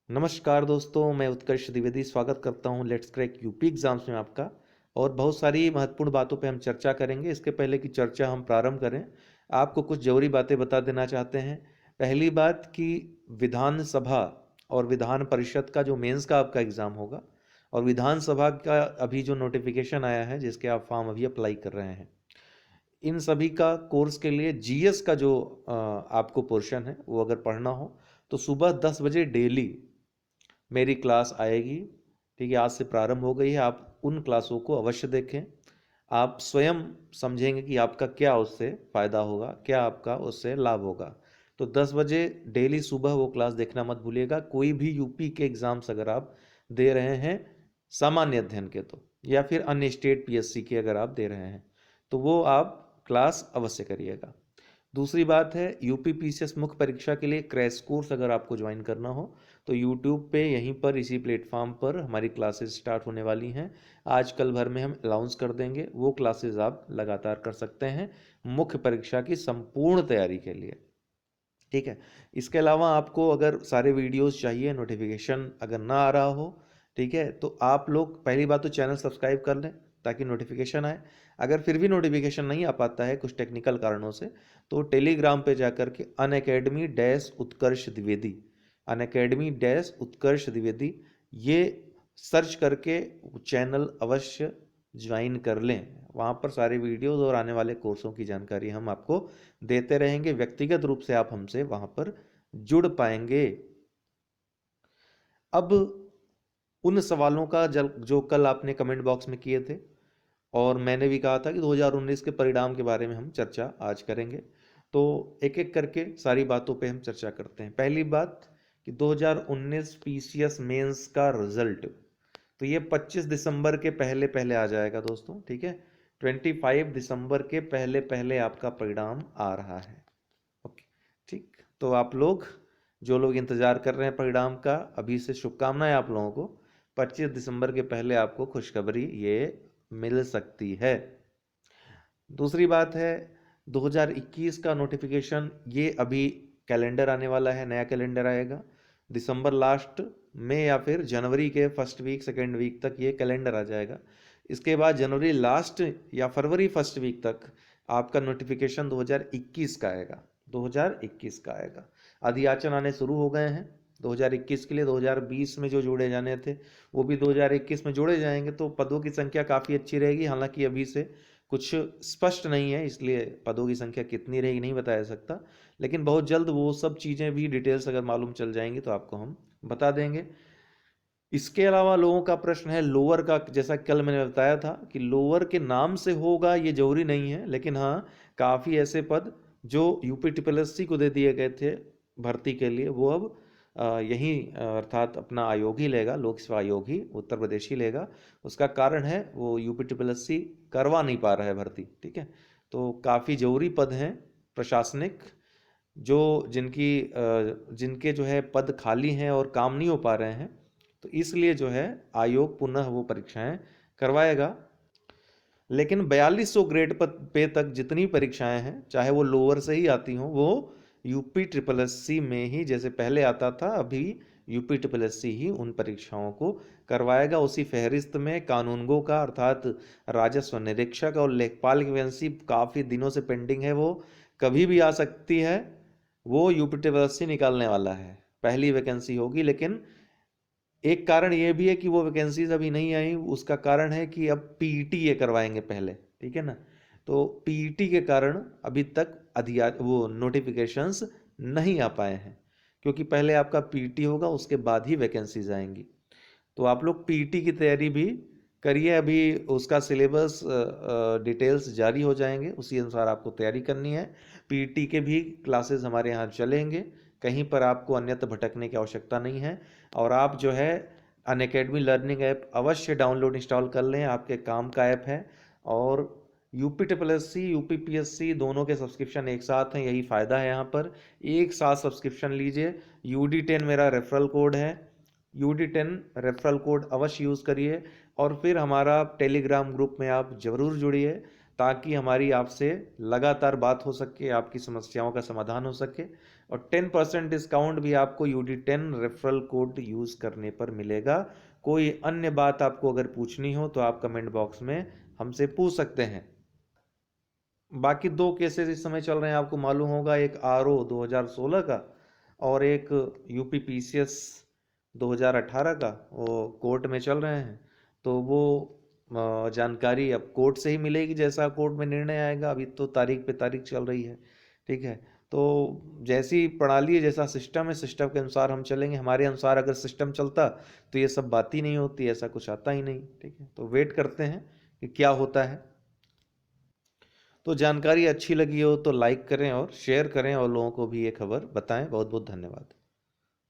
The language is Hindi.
नमस्कार दोस्तों, मैं उत्कर्ष द्विवेदी स्वागत करता हूं लेट्स क्रैक यूपी एग्जाम्स में आपका। और बहुत सारी महत्वपूर्ण बातों पे हम चर्चा करेंगे। इसके पहले की चर्चा हम प्रारंभ करें, आपको कुछ जरूरी बातें बता देना चाहते हैं। पहली बात कि विधानसभा और विधान परिषद का जो मेंस का आपका एग्ज़ाम होगा और विधानसभा का अभी जो नोटिफिकेशन आया है जिसके आप फॉर्म अभी अप्लाई कर रहे हैं, इन सभी का कोर्स के लिए जीएस का जो आपको पोर्शन है वो अगर पढ़ना हो तो सुबह 10 बजे डेली मेरी क्लास आएगी। ठीक है, आज से प्रारंभ हो गई है। आप उन क्लासों को अवश्य देखें। आप स्वयं समझेंगे कि आपका क्या उससे फ़ायदा होगा, क्या आपका उससे लाभ होगा। तो 10 बजे डेली सुबह वो क्लास देखना मत भूलिएगा। कोई भी यूपी के एग्ज़ाम्स अगर आप दे रहे हैं सामान्य अध्ययन के, तो या फिर अन्य स्टेट पीएससी के अगर आप दे रहे हैं तो वो आप क्लास अवश्य करिएगा। दूसरी बात है, यूपी पीसीएस मुख्य परीक्षा के लिए क्रैश कोर्स अगर आपको ज्वाइन करना हो तो यूट्यूब पे यहीं पर इसी प्लेटफॉर्म पर हमारी क्लासेस स्टार्ट होने वाली हैं। आज कल भर में हम अनाउंस कर देंगे, वो क्लासेस आप लगातार कर सकते हैं मुख्य परीक्षा की संपूर्ण तैयारी के लिए। ठीक है, इसके अलावा आपको अगर सारे वीडियोस चाहिए, नोटिफिकेशन अगर ना आ रहा हो, ठीक है, तो आप लोग पहली बात तो चैनल सब्सक्राइब कर लें ताकि नोटिफिकेशन आए। अगर फिर भी नोटिफिकेशन नहीं आ पाता है कुछ टेक्निकल कारणों से, तो टेलीग्राम पे जाकर के अनअकैडमी डैश उत्कर्ष द्विवेदी, अनअकैडमी डैश उत्कर्ष द्विवेदी, ये सर्च करके चैनल अवश्य ज्वाइन कर लें। वहाँ पर सारे वीडियोस और आने वाले कोर्सों की जानकारी हम आपको देते रहेंगे। व्यक्तिगत रूप से आप हमसे वहाँ पर जुड़ पाएंगे। अब उन सवालों का जो कल आपने कमेंट बॉक्स में किए थे और मैंने भी कहा था कि 2019 के परिणाम के बारे में हम चर्चा आज करेंगे, तो एक एक करके सारी बातों पे हम चर्चा करते हैं। पहली बात कि 2019 पीसीएस मेंस का रिजल्ट तो ये 25 दिसंबर के पहले पहले आ जाएगा दोस्तों। ठीक है, 25 दिसंबर के पहले पहले आपका परिणाम आ रहा है। ओके, ठीक। तो आप लोग जो लोग इंतजार कर रहे हैं परिणाम का, अभी से शुभकामनाएं आप लोगों को। 25 दिसंबर के पहले आपको खुशखबरी ये मिल सकती है। दूसरी बात है, 2021 का नोटिफिकेशन, ये अभी कैलेंडर आने वाला है, नया कैलेंडर आएगा दिसंबर लास्ट में या फिर जनवरी के फर्स्ट वीक सेकेंड वीक तक ये कैलेंडर आ जाएगा। इसके बाद जनवरी लास्ट या फरवरी फर्स्ट वीक तक आपका नोटिफिकेशन 2021 का आएगा। 2021 का आएगा। अधियाचन आने शुरू हो गए हैं 2021 के लिए। 2020 में जो जोड़े जाने थे वो भी 2021 में जोड़े जाएंगे, तो पदों की संख्या काफ़ी अच्छी रहेगी। हालांकि अभी से कुछ स्पष्ट नहीं है, इसलिए पदों की संख्या कितनी रहेगी नहीं बताया सकता, लेकिन बहुत जल्द वो सब चीज़ें भी डिटेल्स अगर मालूम चल जाएंगी तो आपको हम बता देंगे। इसके अलावा लोगों का प्रश्न है लोअर का, जैसा कल मैंने बताया था कि लोअर के नाम से होगा ये जरूरी नहीं है, लेकिन हाँ काफ़ी ऐसे पद जो यूपी ट्रिपल एस सी को दे दिए गए थे भर्ती के लिए, वो अब यही अर्थात अपना आयोग ही लेगा, लोक सेवा आयोग ही उत्तर प्रदेश ही लेगा। उसका कारण है वो यूपी ट्रिपल एस सी करवा नहीं पा रहा है भर्ती। ठीक है, तो काफ़ी जरूरी पद हैं प्रशासनिक, जो जिनके जो है पद खाली हैं और काम नहीं हो पा रहे हैं, तो इसलिए जो है आयोग पुनः वो परीक्षाएं करवाएगा। लेकिन 4200 ग्रेड पे तक जितनी परीक्षाएं हैं, चाहे वो लोअर से ही आती हों, वो यूपी ट्रिपल एस सी में ही जैसे पहले आता था, अभी यूपी ट्रिपल एस सी ही उन परीक्षाओं को करवाएगा। उसी फहरिस्त में कानूनगो का अर्थात राजस्व निरीक्षक और लेखपाल की वैकेंसी काफ़ी दिनों से पेंडिंग है, वो कभी भी आ सकती है। वो यूपी ट्रिपल एस सी निकालने वाला है, पहली वैकेंसी होगी। लेकिन एक कारण ये भी है कि वो वैकेंसीज अभी नहीं आई, उसका कारण है कि अब पीईटी ये करवाएंगे पहले। ठीक है ना, तो पीईटी के कारण अभी तक वो नोटिफिकेशंस नहीं आ पाए हैं, क्योंकि पहले आपका पीईटी होगा उसके बाद ही वैकेंसीज आएंगी। तो आप लोग पीईटी की तैयारी भी करिए। अभी उसका सिलेबस डिटेल्स जारी हो जाएंगे, उसी अनुसार आपको तैयारी करनी है। पीईटी के भी क्लासेस हमारे यहाँ चलेंगे, कहीं पर आपको अन्यत्र भटकने की आवश्यकता नहीं है। और आप जो है अनअकैडमी लर्निंग ऐप अवश्य डाउनलोड इंस्टॉल कर लें, आपके काम का ऐप है। और UP triple S C UP P S C दोनों के सब्सक्रिप्शन एक साथ हैं, यही फ़ायदा है यहाँ पर। एक साथ सब्सक्रिप्शन लीजिए। UD10 मेरा रेफरल कोड है, UD10 रेफरल कोड अवश्य यूज़ करिए। और फिर हमारा टेलीग्राम ग्रुप में आप ज़रूर जुड़िए, ताकि हमारी आपसे लगातार बात हो सके, आपकी समस्याओं का समाधान हो सके। और 10% डिस्काउंट भी आपको UD10 रेफरल कोड यूज़ करने पर मिलेगा। कोई अन्य बात आपको अगर पूछनी हो तो आप कमेंट बॉक्स में हमसे पूछ सकते हैं। बाकी दो केसेस इस समय चल रहे हैं, आपको मालूम होगा, एक RO 2016 का और एक UP PCS 2018 का, वो कोर्ट में चल रहे हैं। तो वो जानकारी अब कोर्ट से ही मिलेगी, जैसा कोर्ट में निर्णय आएगा। अभी तो तारीख पे तारीख चल रही है, ठीक है। तो जैसी प्रणाली है, जैसा सिस्टम है, सिस्टम के अनुसार हम चलेंगे। हमारे अनुसार अगर सिस्टम चलता तो ये सब बात ही नहीं होती, ऐसा कुछ आता ही नहीं, ठीक है। तो वेट करते हैं कि क्या होता है। तो जानकारी अच्छी लगी हो तो लाइक करें और शेयर करें और लोगों को भी ये खबर बताएं। बहुत बहुत धन्यवाद।